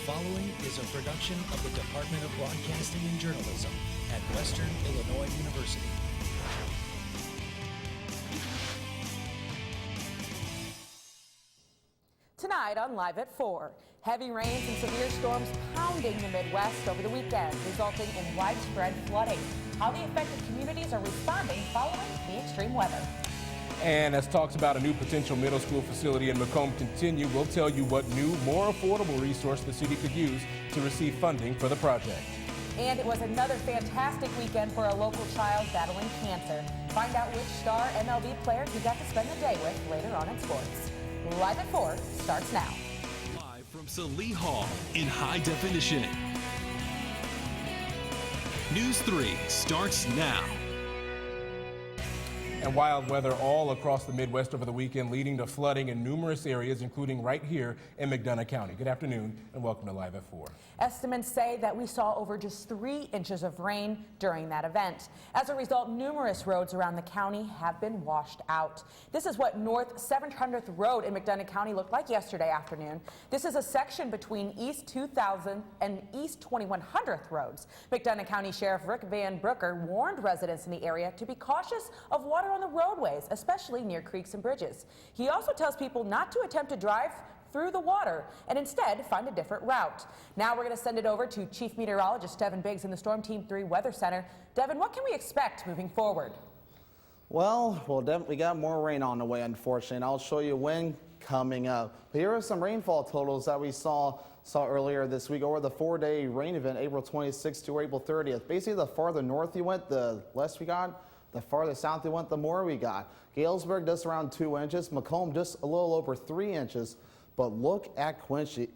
following is a production of the Department of Broadcasting and Journalism at Western Illinois University. Tonight on Live at 4, heavy rains and severe storms pounding the Midwest over the weekend, resulting in widespread flooding. How the affected communities are responding following the extreme weather. And as talks about a new potential middle school facility in Macomb continue, we'll tell you what new, more affordable resource the city could use to receive funding for the project. And it was another fantastic weekend for a local child battling cancer. Find out which star MLB player he got to spend the day with later on in sports. Live at 4 starts now. Live from Salee Hall in high definition. News 3 starts now. And wild weather all across the Midwest over the weekend, leading to flooding in numerous areas, including right here in McDonough County. Good afternoon and welcome to Live at 4. Estimates say that we saw over just 3 inches of rain during that event. As a result, numerous roads around the county have been washed out. This is what North 700th Road in McDonough County looked like yesterday afternoon. This is a section between East 2000 and East 2100th roads. McDonough County Sheriff Rick Van Brooker warned residents in the area to be cautious of water on the roadways, especially near creeks and bridges. He also tells people not to attempt to drive through the water and instead find a different route. Now we're going to send it over to Chief Meteorologist Devin Biggs in the Storm Team 3 Weather Center. Devin, what can we expect moving forward? Well, we got more rain on the way, unfortunately, and I'll show you when coming up. But here are some rainfall totals that we saw earlier this week over the 4-day rain event, April 26th to April 30th. Basically, the farther north you went, the less we got. The farther south you went, the more we got. Galesburg just around 2 inches. Macomb just a little over 3 inches. But look at Quincy,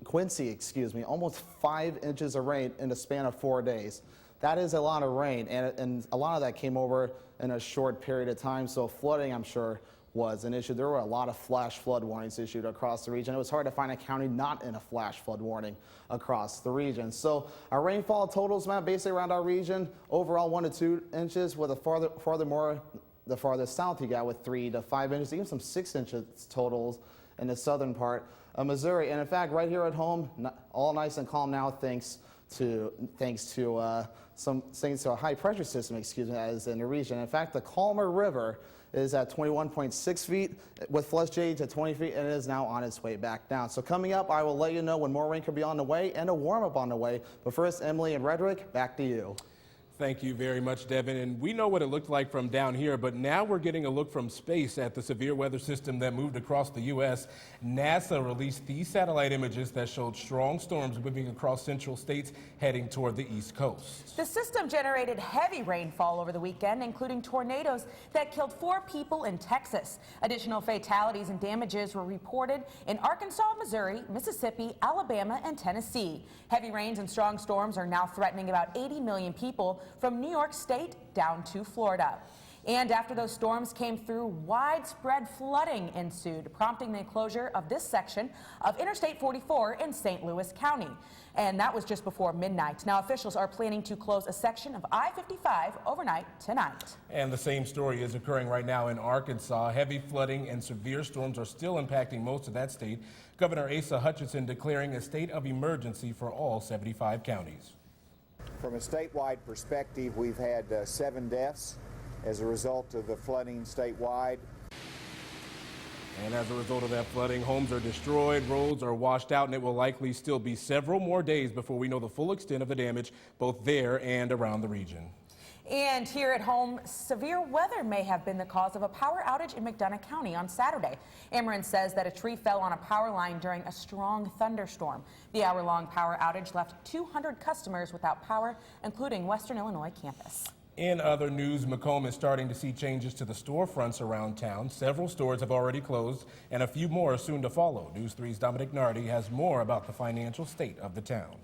almost 5 inches of rain in the span of 4 days. That is a lot of rain, and a lot of that came over in a short period of time. So flooding, I'm sure, was an issue. There were a lot of flash flood warnings issued across the region. It was hard to find a county not in a flash flood warning across the region. So our rainfall totals map basically around our region, overall 1 to 2 inches, with the farther south you got with 3 to 5 inches, even some 6 inches totals in the southern part of Missouri. And in fact, right here at home, all nice and calm now, thanks to a high pressure system, that is in the region. In fact, the Calmer River is at 21.6 feet with flush gauge at 20 feet, and it is now on its way back down. So coming up, I will let you know when more rain could be on the way and a warm up on the way. But first, Emily and Redrick, back to you. Thank you very much, Devin. And we know what it looked like from down here, but now we're getting a look from space at the severe weather system that moved across the U.S. NASA released these satellite images that showed strong storms moving across central states heading toward the East Coast. The system generated heavy rainfall over the weekend, including tornadoes that killed 4 people in Texas. Additional fatalities and damages were reported in Arkansas, Missouri, Mississippi, Alabama, and Tennessee. Heavy rains and strong storms are now threatening about 80 million people from New York State down to Florida. And after those storms came through, widespread flooding ensued, prompting the closure of this section of Interstate 44 in St. Louis County. And that was just before midnight. Now officials are planning to close a section of I-55 overnight tonight. And the same story is occurring right now in Arkansas. Heavy flooding and severe storms are still impacting most of that state. Governor Asa Hutchinson declaring a state of emergency for all 75 counties. From a statewide perspective, we've had 7 deaths as a result of the flooding statewide. And as a result of that flooding, homes are destroyed, roads are washed out, and it will likely still be several more days before we know the full extent of the damage both there and around the region. And here at home, severe weather may have been the cause of a power outage in McDonough County on Saturday. Ameren says that a tree fell on a power line during a strong thunderstorm. The hour-long power outage left 200 customers without power, including Western Illinois campus. In other news, Macomb is starting to see changes to the storefronts around town. Several stores have already closed, and a few more are soon to follow. News 3's Dominic Nardi has more about the financial state of the town.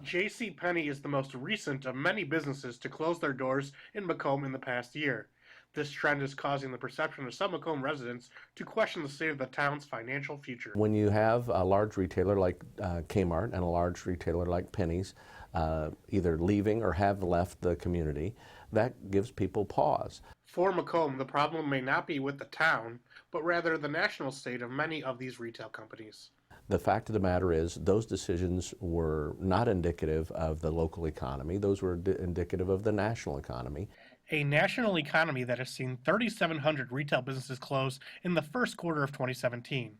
JCPenney is the most recent of many businesses to close their doors in Macomb in the past year. This trend is causing the perception of some Macomb residents to question the state of the town's financial future. When you have a large retailer like Kmart and a large retailer like Penny's either leaving or have left the community, that gives people pause. For Macomb, the problem may not be with the town, but rather the national state of many of these retail companies. The fact of the matter is those decisions were not indicative of the local economy. Those were indicative of the national economy. A national economy that has seen 3,700 retail businesses close in the first quarter of 2017.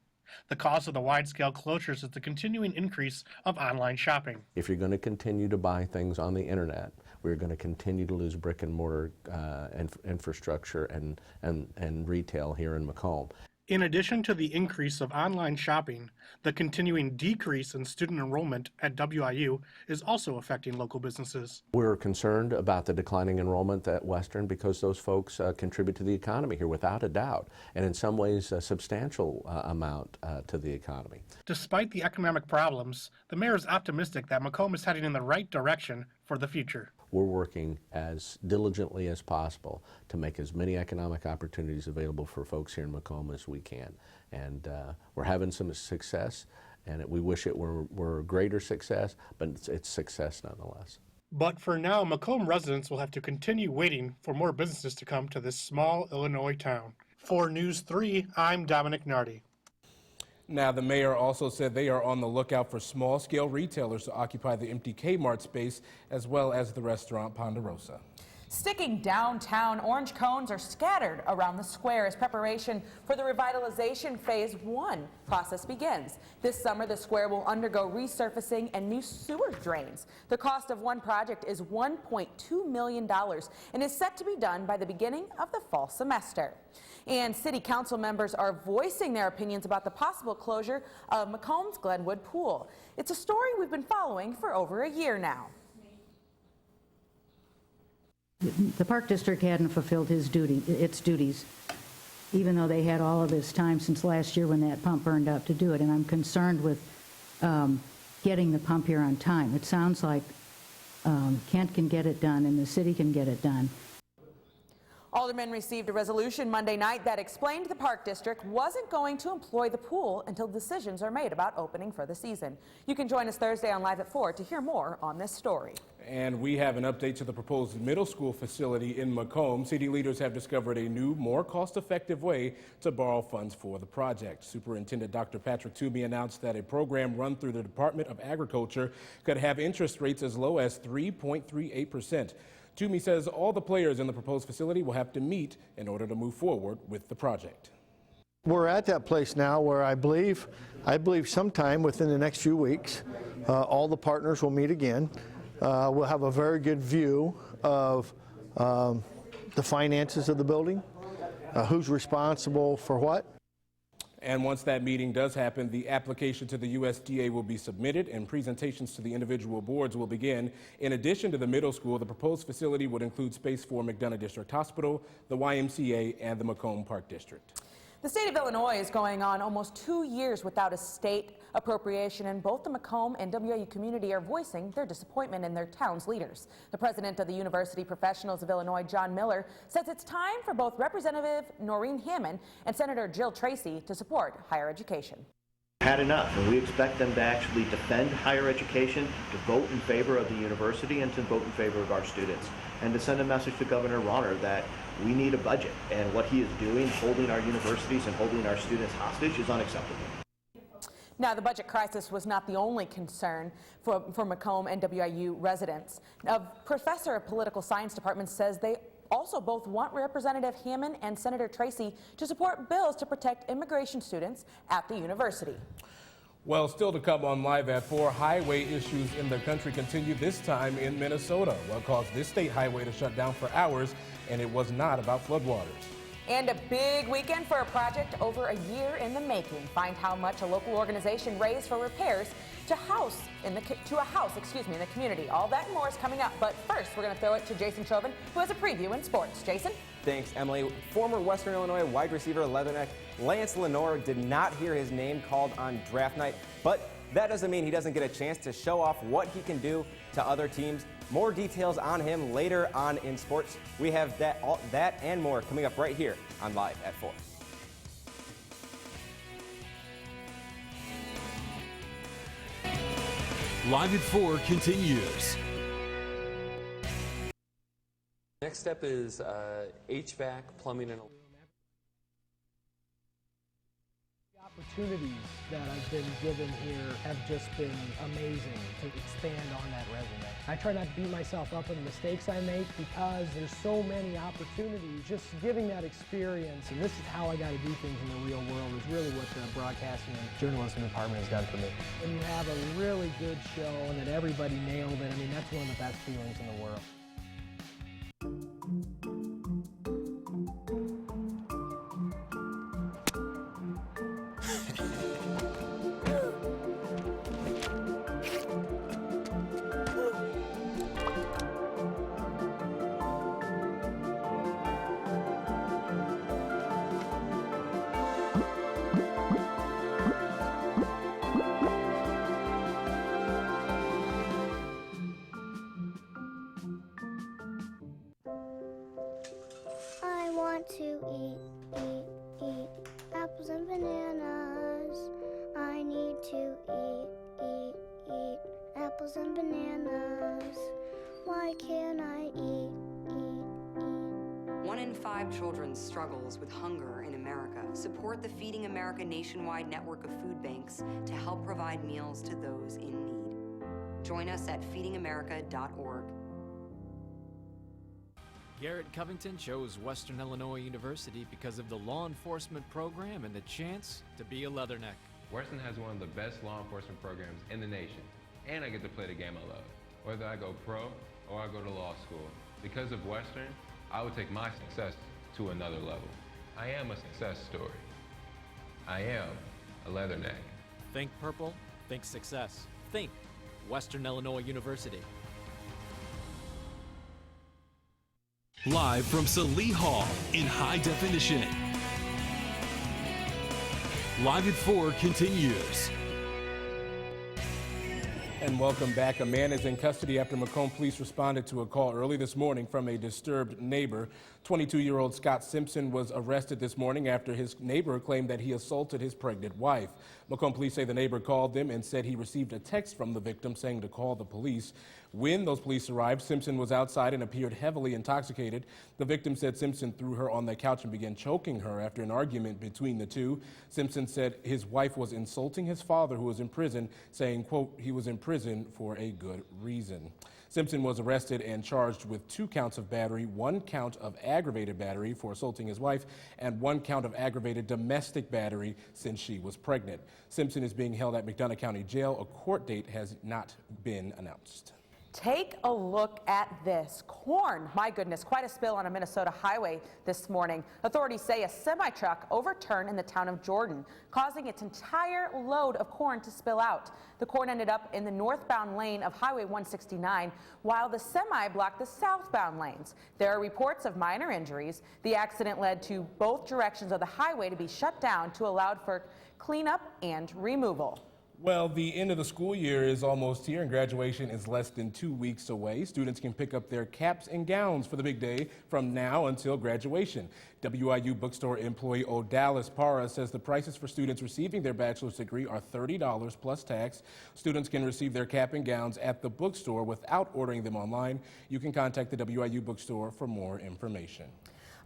The cause of the wide-scale closures is the continuing increase of online shopping. If you're going to continue to buy things on the internet, we're going to continue to lose brick and mortar infrastructure and retail here in Macomb. In addition to the increase of online shopping, the continuing decrease in student enrollment at WIU is also affecting local businesses. We're concerned about the declining enrollment at Western because those folks contribute to the economy here without a doubt, and in some ways a substantial amount to the economy. Despite the economic problems, the mayor is optimistic that Macomb is heading in the right direction for the future. We're working as diligently as possible to make as many economic opportunities available for folks here in Macomb as we can. And we're having some success, and we wish it were greater success, but it's success nonetheless. But for now, Macomb residents will have to continue waiting for more businesses to come to this small Illinois town. For News 3, I'm Dominic Nardi. Now, the mayor also said they are on the lookout for small-scale retailers to occupy the empty Kmart space, as well as the restaurant Ponderosa. Sticking downtown, orange cones are scattered around the square as preparation for the revitalization Phase 1 process begins. This summer, the square will undergo resurfacing and new sewer drains. The cost of one project is $1.2 million and is set to be done by the beginning of the fall semester. And city council members are voicing their opinions about the possible closure of Macomb's Glenwood Pool. It's a story we've been following for over a year now. The Park District hadn't fulfilled its duties, even though they had all of this time since last year when that pump burned up to do it. And I'm concerned with getting the pump here on time. It sounds like Kent can get it done and the city can get it done. Aldermen received a resolution Monday night that explained the Park District wasn't going to employ the pool until decisions are made about opening for the season. You can join us Thursday on Live at 4 to hear more on this story. And we have an update to the proposed middle school facility in Macomb. City leaders have discovered a new, more cost-effective way to borrow funds for the project. Superintendent Dr. Patrick Toomey announced that a program run through the Department of Agriculture could have interest rates as low as 3.38%. Toomey says all the players in the proposed facility will have to meet in order to move forward with the project. We're at that place now where I believe sometime within the next few weeks, all the partners will meet again. We'll have a very good view of the finances of the building, who's responsible for what. And once that meeting does happen, the application to the USDA will be submitted and presentations to the individual boards will begin. In addition to the middle school, the proposed facility would include space for McDonough District Hospital, the YMCA, and the Macomb Park District. The state of Illinois is going on almost 2 years without a state appropriation, and both the Macomb and WIU community are voicing their disappointment in their town's leaders. The president of the University Professionals of Illinois, John Miller, says it's time for both Representative Noreen Hammond and Senator Jill Tracy to support higher education. Had enough, and we expect them to actually defend higher education, to vote in favor of the university, and to vote in favor of our students, and to send a message to Governor Rauner that we need a budget, and what he is doing, holding our universities and holding our students hostage, is unacceptable. Now, the budget crisis was not the only concern for Macomb and WIU residents. A professor of political science department says they also both want Representative Hammond and Senator Tracy to support bills to protect immigration students at the university. Well, still to come on Live at 4, highway issues in the country continue, this time in Minnesota. What caused this state highway to shut down for hours, and it was not about floodwaters. And a big weekend for a project over a year in the making. Find how much a local organization raised for repairs to a house in the community. All that and more is coming up, but first we're going to throw it to Jason Chauvin, who has a preview in sports. Jason? Thanks, Emily. Former Western Illinois wide receiver Leatherneck Lance Lenore did not hear his name called on draft night, but that doesn't mean he doesn't get a chance to show off what he can do to other teams. More details on him later on in sports. We have that and more coming up right here on Live at 4. Live at 4 continues. Next step is HVAC, plumbing, and opportunities that I've been given here have just been amazing to expand on that resume. I try not to beat myself up on the mistakes I make because there's so many opportunities. Just giving that experience, and this is how I got to do things in the real world, is really what the broadcasting and journalism department has done for me. When you have a really good show and that everybody nailed it, I mean, that's one of the best feelings in the world. I want to eat apples and bananas. I need to eat apples and bananas. Why can't I eat? 1 in 5 children struggles with hunger in America. Support the Feeding America nationwide network of food banks to help provide meals to those in need. Join us at feedingamerica.org. Garrett Covington chose Western Illinois University because of the law enforcement program and the chance to be a Leatherneck. Western has one of the best law enforcement programs in the nation, and I get to play the game I love. Whether I go pro or I go to law school, because of Western, I would take my success to another level. I am a success story. I am a Leatherneck. Think purple, think success. Think Western Illinois University. Live from Salee Hall in high definition. Live at 4 continues. And welcome back. A man is in custody after Macomb police responded to a call early this morning from a disturbed neighbor. 22-year-old Scott Simpson was arrested this morning after his neighbor claimed that he assaulted his pregnant wife. Macomb police say the neighbor called them and said he received a text from the victim saying to call the police. When those police arrived, Simpson was outside and appeared heavily intoxicated. The victim said Simpson threw her on the couch and began choking her after an argument between the two. Simpson said his wife was insulting his father, who was in prison, saying, quote, he was in prison for a good reason. Simpson was arrested and charged with 2 counts of battery, 1 count of aggravated battery for assaulting his wife, and 1 count of aggravated domestic battery since she was pregnant. Simpson is being held at McDonough County Jail. A court date has not been announced. Take a look at this. Corn. My goodness, quite a spill on a Minnesota highway this morning. Authorities say a semi-truck overturned in the town of Jordan, causing its entire load of corn to spill out. The corn ended up in the northbound lane of Highway 169, while the semi blocked the southbound lanes. There are reports of minor injuries. The accident led to both directions of the highway to be shut down to allow for cleanup and removal. Well, the end of the school year is almost here and graduation is less than 2 weeks away. Students can pick up their caps and gowns for the big day from now until graduation. WIU bookstore employee Odalis Parra says the prices for students receiving their bachelor's degree are $30 plus tax. Students can receive their cap and gowns at the bookstore without ordering them online. You can contact the WIU bookstore for more information.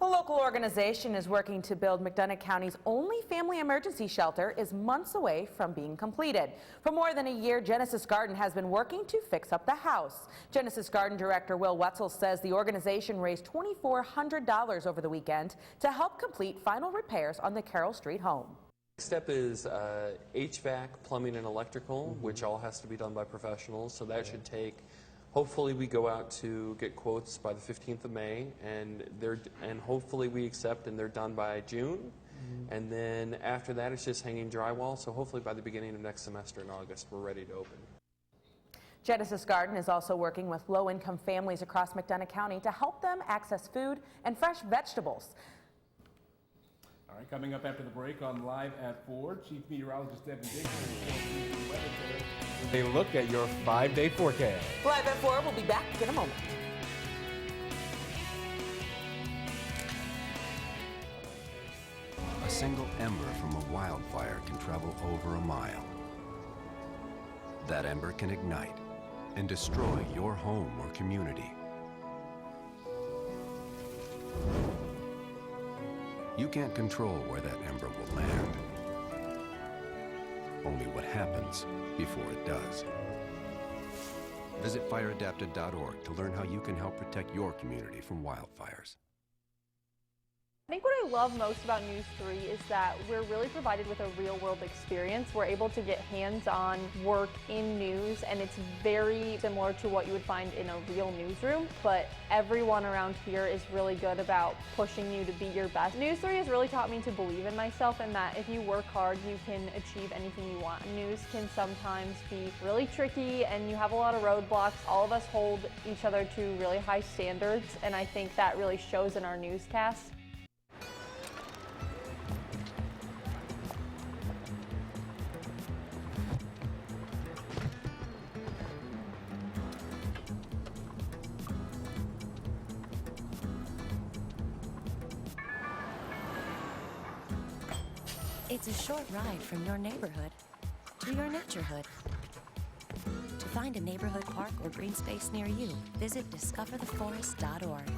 A local organization is working to build McDonough County's only family emergency shelter is months away from being completed. For more than a year, Genesis Garden has been working to fix up the house. Genesis Garden Director Will Wetzel says the organization raised $2,400 over the weekend to help complete final repairs on the Carroll Street home. Next step is HVAC, plumbing, and electrical, which all has to be done by professionals, so that should take. Hopefully we go out to get quotes by the 15th of May, and hopefully we accept and they're done by June. And then after that it's just hanging drywall, so hopefully by the beginning of next semester in August we're ready to open. Genesis Garden is also working with low-income families across McDonough County to help them access food and fresh vegetables. All right, coming up after the break on Live at 4, Chief Meteorologist Devin Dixon will weather today. They look at your 5-day forecast. Live at 4, we'll be back in a moment. A single ember from a wildfire can travel over a mile. That ember can ignite and destroy your home or community. You can't control where that ember will land, only what happens before it does. Visit fireadapted.org to learn how you can help protect your community from wildfires. I think what I love most about NEWS3 is that we're really provided with a real-world experience. We're able to get hands-on work in news, and it's very similar to what you would find in a real newsroom, but everyone around here is really good about pushing you to be your best. NEWS3 has really taught me to believe in myself, and that if you work hard, you can achieve anything you want. News can sometimes be really tricky, and you have a lot of roadblocks. All of us hold each other to really high standards, and I think that really shows in our newscasts. It's a short ride from your neighborhood to your naturehood. To find a neighborhood park or green space near you, visit discovertheforest.org.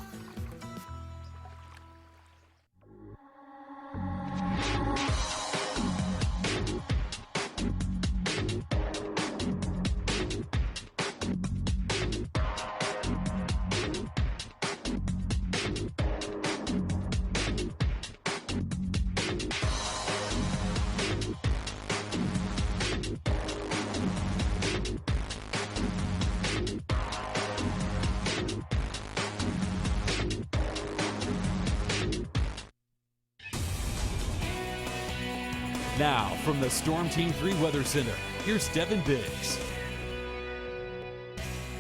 Now, from the Storm Team 3 Weather Center, here's Devin Biggs.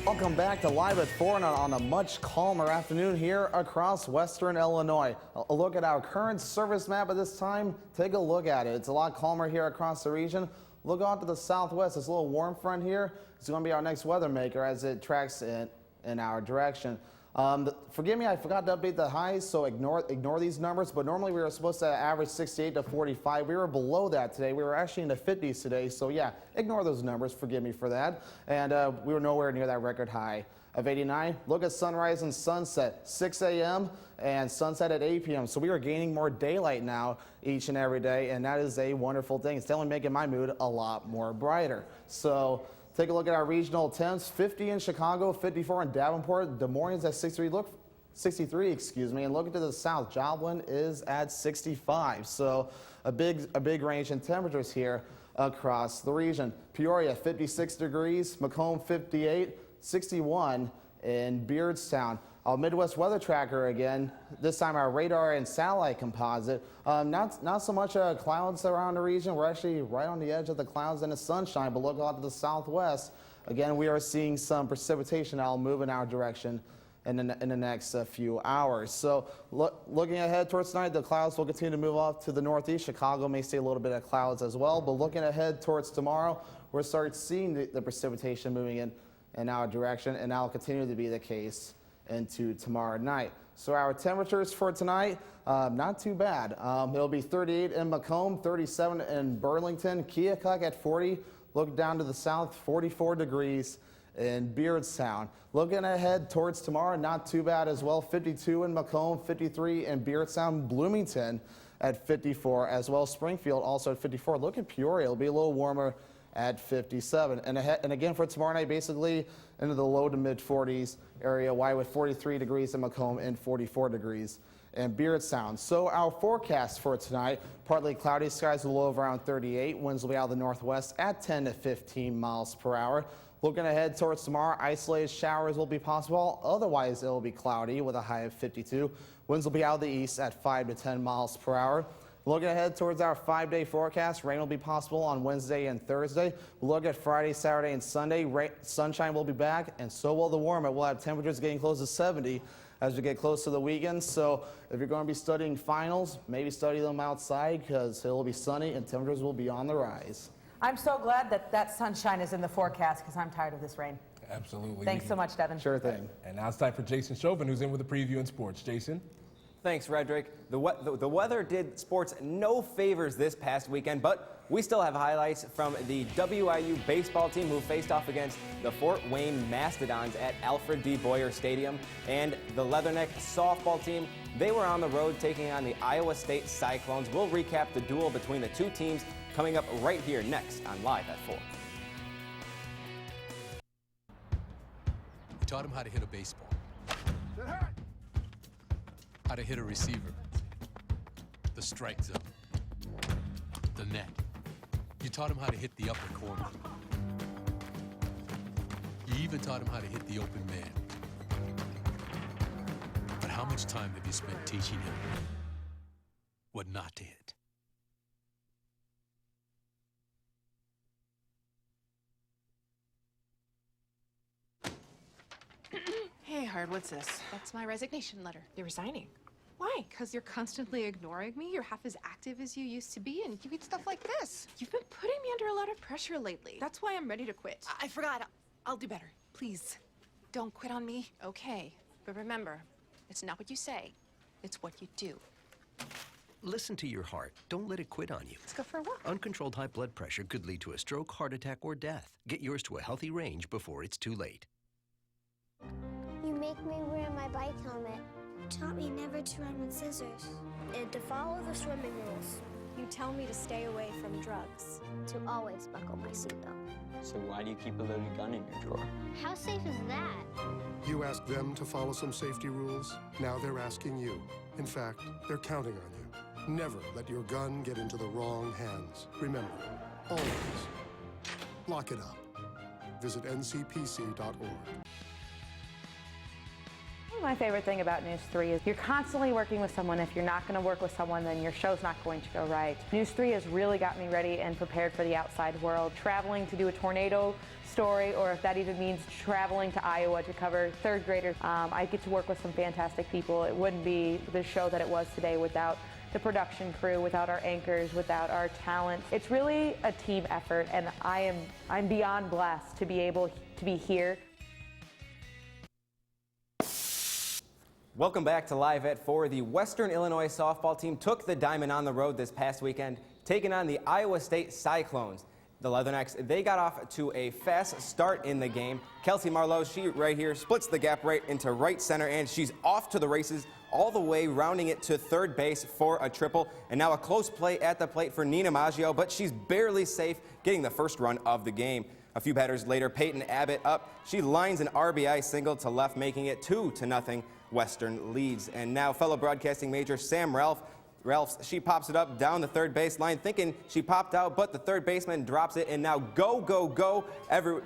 Welcome back to Live at 4 on a much calmer afternoon here across western Illinois. A look at our current service map at this time. Take a look at it. It's a lot calmer here across the region. Look on to the southwest. This little warm front here is going to be our next weather maker as it tracks in our direction. Forgive me, I forgot to update the highs, so ignore these numbers, but normally we were supposed to average 68 to 45. We were below that today. We were actually in the 50s today, so yeah, ignore those numbers. Forgive me for that. And we were nowhere near that record high of 89. Look at sunrise and sunset, 6 a.m. and sunset at 8 p.m. So we are gaining more daylight now each and every day, and that is a wonderful thing. It's definitely making my mood a lot more brighter. So take a look at our regional temps. 50 in Chicago, 54 in Davenport. Des Moines at 63, excuse me. And looking to the south, Joplin is at 65. So a big range in temperatures here across the region. Peoria, 56 degrees. Macomb, 58. 61 in Beardstown. Midwest Weather Tracker again. This time our radar and satellite composite. Not so much clouds around the region. We're actually right on the edge of the clouds and the sunshine, but look out to the southwest. Again, we are seeing some precipitation that'll move in our direction in the next few hours. So looking ahead towards tonight, the clouds will continue to move off to the northeast. Chicago may see a little bit of clouds as well, but looking ahead towards tomorrow, we'll start seeing the precipitation moving in our direction, and that'll continue to be the case into tomorrow night. So our temperatures for tonight, not too bad. It'll be 38 in Macomb, 37 in Burlington, Keokuk at 40. Look down to the south, 44 degrees in Beardstown. Looking ahead towards tomorrow, not too bad as well. 52 in Macomb, 53 in Beardstown, Bloomington at 54 as well. Springfield also at 54. Look at Peoria, it'll be a little warmer at 57. And again for tomorrow night, basically into the low to mid 40s area, with 43 degrees in Macomb and 44 degrees in Beardstown. So our forecast for tonight, partly cloudy skies with a low of around 38. Winds will be out of the northwest at 10 to 15 miles per hour. Looking ahead towards tomorrow, isolated showers will be possible. Otherwise, it will be cloudy with a high of 52. Winds will be out of the east at 5 to 10 miles per hour. Looking ahead towards our 5-day forecast, rain will be possible on Wednesday and Thursday. We'll look at Friday, Saturday, and Sunday. Sunshine will be back, and so will the warm. We'll have temperatures getting close to 70 as we get close to the weekend. So if you're going to be studying finals, maybe study them outside because it will be sunny and temperatures will be on the rise. I'm so glad that sunshine is in the forecast because I'm tired of this rain. Absolutely. Thanks so much, Devin. Sure thing. And now it's time for Jason Chauvin, who's in with a preview in sports. Jason? Thanks, Redrick. The weather did sports no favors this past weekend, but we still have highlights from the WIU baseball team who faced off against the Fort Wayne Mastodons at Alfred D. Boyer Stadium, and the Leatherneck softball team. They were on the road taking on the Iowa State Cyclones. We'll recap the duel between the two teams coming up right here next on Live at 4. We taught him how to hit a baseball, how to hit a receiver, the strike zone, the net. You taught him how to hit the upper corner. You even taught him how to hit the open man. But how much time have you spent teaching him what not to hit? Hey, Hard, what's this? That's my resignation letter. You're resigning? Why? Because you're constantly ignoring me. You're half as active as you used to be, and you eat stuff like this. You've been putting me under a lot of pressure lately. That's why I'm ready to quit. I forgot. I'll do better. Please, don't quit on me. Okay, but remember, it's not what you say. It's what you do. Listen to your heart. Don't let it quit on you. Let's go for a walk. Uncontrolled high blood pressure could lead to a stroke, heart attack, or death. Get yours to a healthy range before it's too late. You make me wear my bike helmet. Taught me never to run with scissors. And to follow the swimming rules. You tell me to stay away from drugs. To always buckle my seatbelt. So why do you keep a loaded gun in your drawer? How safe is that? You asked them to follow some safety rules. Now they're asking you. In fact, they're counting on you. Never let your gun get into the wrong hands. Remember, always lock it up. Visit ncpc.org. My favorite thing about News 3 is you're constantly working with someone. If you're not going to work with someone, then your show's not going to go right. News 3 has really got me ready and prepared for the outside world. Traveling to do a tornado story, or if that even means traveling to Iowa to cover third graders, I get to work with some fantastic people. It wouldn't be the show that it was today without the production crew, without our anchors, without our talent. It's really a team effort, and I'm beyond blessed to be able to be here. Welcome back to Live at 4. The Western Illinois softball team took the diamond on the road this past weekend, taking on the Iowa State Cyclones. The Leathernecks, they got off to a fast start in the game. Kelsey Marlowe, she right here, splits the gap right into right center, and she's off to the races, all the way rounding it to third base for a triple. And now a close play at the plate for Nina Maggio, but she's barely safe, getting the first run of the game. A few batters later, Peyton Abbott up. She lines an RBI single to left, making it 2-0 Western leads. And now fellow broadcasting major Sam Ralphs, she pops it up down the third base line, thinking she popped out, but the third baseman drops it, and now go, go, go.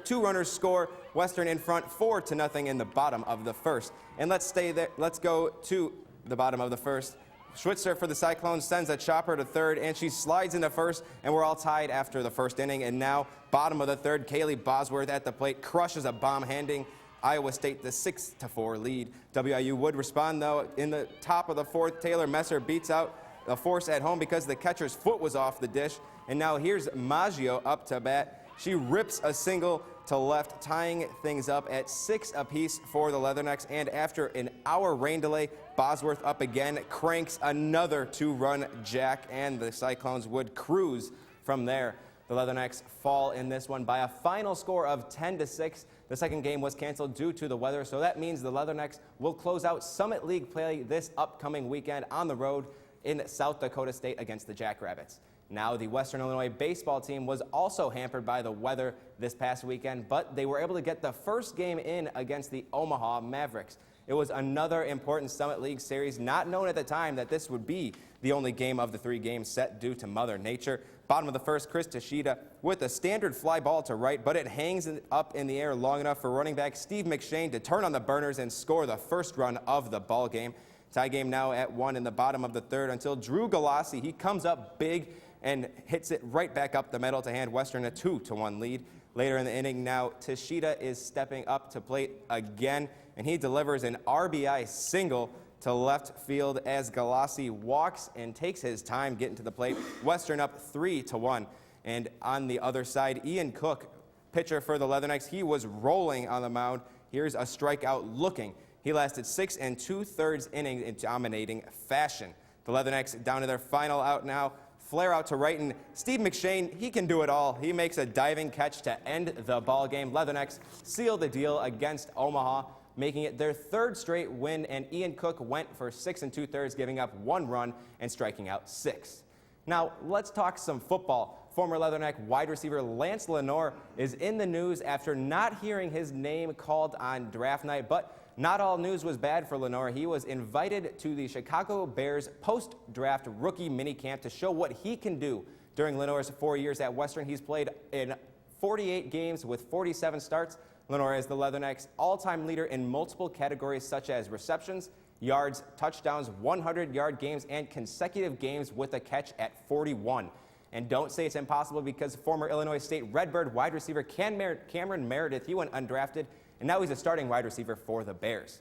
Two runners score. Western in front 4-0 in the bottom of the first. And let's stay there. Let's go to the bottom of the first. Schwitzer for the Cyclones sends a chopper to third, and she slides into first, and we're all tied after the first inning. And now, bottom of the third, Kaylee Bosworth at the plate crushes a bomb, handing Iowa State the 6-4 lead. WIU would respond, though. In the top of the fourth, Taylor Messer beats out the force at home because the catcher's foot was off the dish. And now here's Maggio up to bat. She rips a single to left, tying things up at 6 apiece for the Leathernecks. And after an hour rain delay, Bosworth up again, cranks another 2-run jack, and the Cyclones would cruise from there. The Leathernecks fall in this one by a final score of 10-6. The second game was canceled due to the weather, so that means the Leathernecks will close out Summit League play this upcoming weekend on the road in South Dakota State against the Jackrabbits. Now, the Western Illinois baseball team was also hampered by the weather this past weekend, but they were able to get the first game in against the Omaha Mavericks. It was another important Summit League series, not known at the time that this would be the only game of the 3 games set due to Mother Nature. Bottom of the first, Chris Tashida with a standard fly ball to right, but it hangs up in the air long enough for running back Steve McShane to turn on the burners and score the first run of the ball game. Tie game now at 1 in the bottom of the third until Drew Galassi, he comes up big and hits it right back up the middle to hand Western a 2-1 lead. Later in the inning now, Tashida is stepping up to plate again, and he delivers an RBI single to left field as Galassi walks and takes his time getting to the plate. Western up 3-1. And on the other side, Ian Cook, pitcher for the Leathernecks, he was rolling on the mound. Here's a strikeout looking. He lasted 6 2/3 innings in dominating fashion. The Leathernecks down to their final out now. Flare out to right, and Steve McShane, he can do it all. He makes a diving catch to end the ball game. Leathernecks seal the deal against Omaha, making it their 3rd straight win, and Ian Cook went for 6 2/3, giving up 1 run and striking out 6. Now, let's talk some football. Former Leatherneck wide receiver Lance Lenore is in the news after not hearing his name called on draft night, but not all news was bad for Lenore. He was invited to the Chicago Bears post-draft rookie minicamp to show what he can do. During Lenore's 4 years at Western, he's played in 48 games with 47 starts. Lenore is the Leathernecks' all-time leader in multiple categories such as receptions, yards, touchdowns, 100-yard games, and consecutive games with a catch at 41. And don't say it's impossible, because former Illinois State Redbird wide receiver Cameron Meredith, he went undrafted, and now he's a starting wide receiver for the Bears.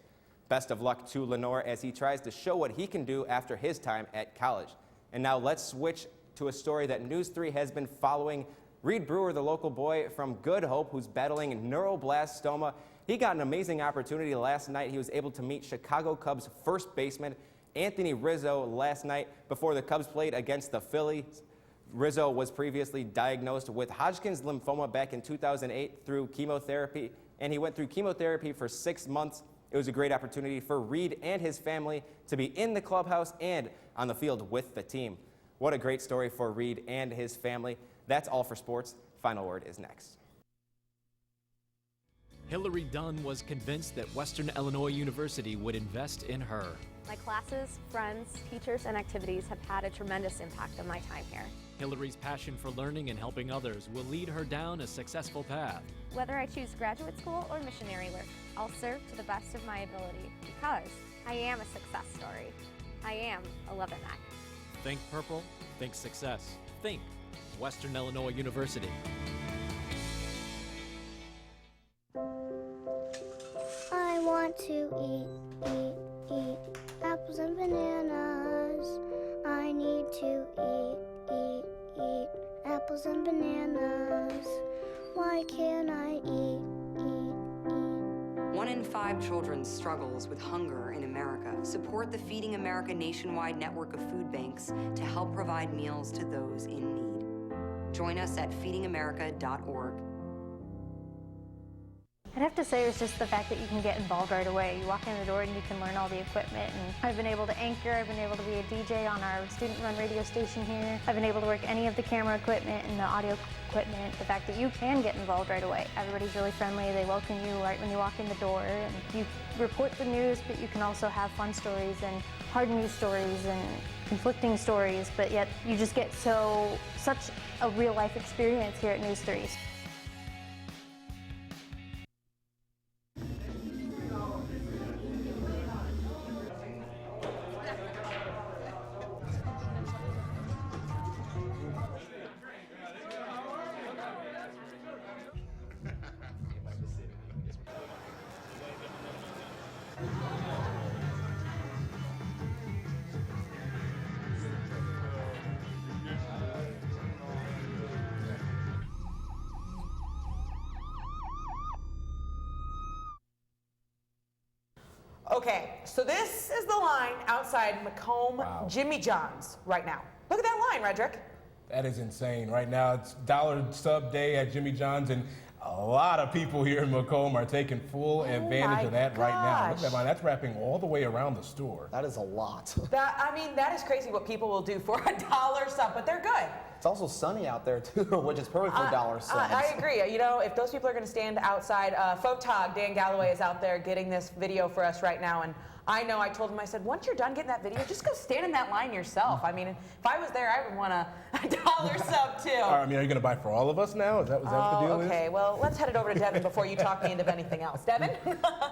Best of luck to Lenore as he tries to show what he can do after his time at college. And now let's switch to a story that News 3 has been following. Reed Brewer, the local boy from Good Hope who's battling neuroblastoma, he got an amazing opportunity last night. He was able to meet Chicago Cubs first baseman Anthony Rizzo last night before the Cubs played against the Phillies. Rizzo was previously diagnosed with Hodgkin's lymphoma back in 2008 through chemotherapy, and he went through chemotherapy for 6 months. It was a great opportunity for Reed and his family to be in the clubhouse and on the field with the team. What a great story for Reed and his family. That's all for sports. Final word is next. Hillary Dunn was convinced that Western Illinois University would invest in her. My classes, friends, teachers, and activities have had a tremendous impact on my time here. Hillary's passion for learning and helping others will lead her down a successful path. Whether I choose graduate school or missionary work, I'll serve to the best of my ability because I am a success story. I am a Leatherneck. Think purple, think success, think Western Illinois University. I want to eat apples and bananas. I need to eat apples and bananas. Why can't I eat? 1 in 5 children struggles with hunger in America. Support the Feeding America nationwide network of food banks to help provide meals to those in need. Join us at feedingamerica.org. I'd have to say it's just the fact that you can get involved right away. You walk in the door and you can learn all the equipment. And I've been able to anchor, I've been able to be a DJ on our student-run radio station here. I've been able to work any of the camera equipment and the audio equipment. The fact that you can get involved right away. Everybody's really friendly. They welcome you right when you walk in the door. And you report the news, but you can also have fun stories and hard news stories and conflicting stories, but yet you just get such a real-life experience here at News 3. Okay, so this is the line outside Macomb Jimmy John's right now. Look at that line, Redrick. That is insane. Right now, it's dollar sub day at Jimmy John's, and a lot of people here in Macomb are taking full advantage of that right now. Look at that line. That's wrapping all the way around the store. That is a lot. That is crazy what people will do for a dollar sub, but they're good. It's also sunny out there too, which is perfect for dollar subs. I agree. You know, if those people are going to stand outside, Photog Dan Galloway is out there getting this video for us right now, and I know I told him, I said, once you're done getting that video, just go stand in that line yourself. I mean, if I was there, I would want a dollar sub too. I mean, are you going to buy for all of us now? Is that what the deal is? Okay, well, let's head it over to Devin before you talk me into anything else. Devin?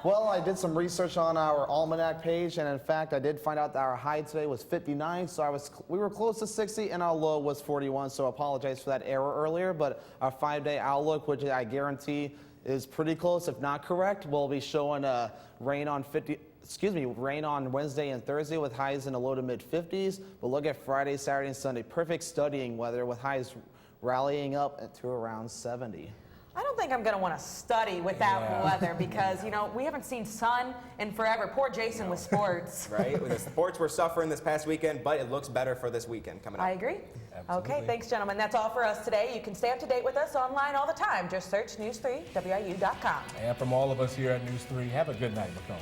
Well, I did some research on our Almanac page, and in fact, I did find out that our high today was 59, so we were close to 60, and our low was 41, so I apologize for that error earlier, but our 5-day outlook, which I guarantee is pretty close, if not correct, will be showing rain on Wednesday and Thursday with highs in the low to mid 50s. But look at Friday, Saturday, and Sunday. Perfect studying weather with highs rallying up to around 70. I don't think I'm going to want to study with that weather because, you know, we haven't seen sun in forever. Poor Jason with sports. Right? The sports were suffering this past weekend, but it looks better for this weekend coming up. I agree. Absolutely. Okay, thanks, gentlemen. That's all for us today. You can stay up to date with us online all the time. Just search News3WIU.com. And from all of us here at News 3, have a good night, Macomb.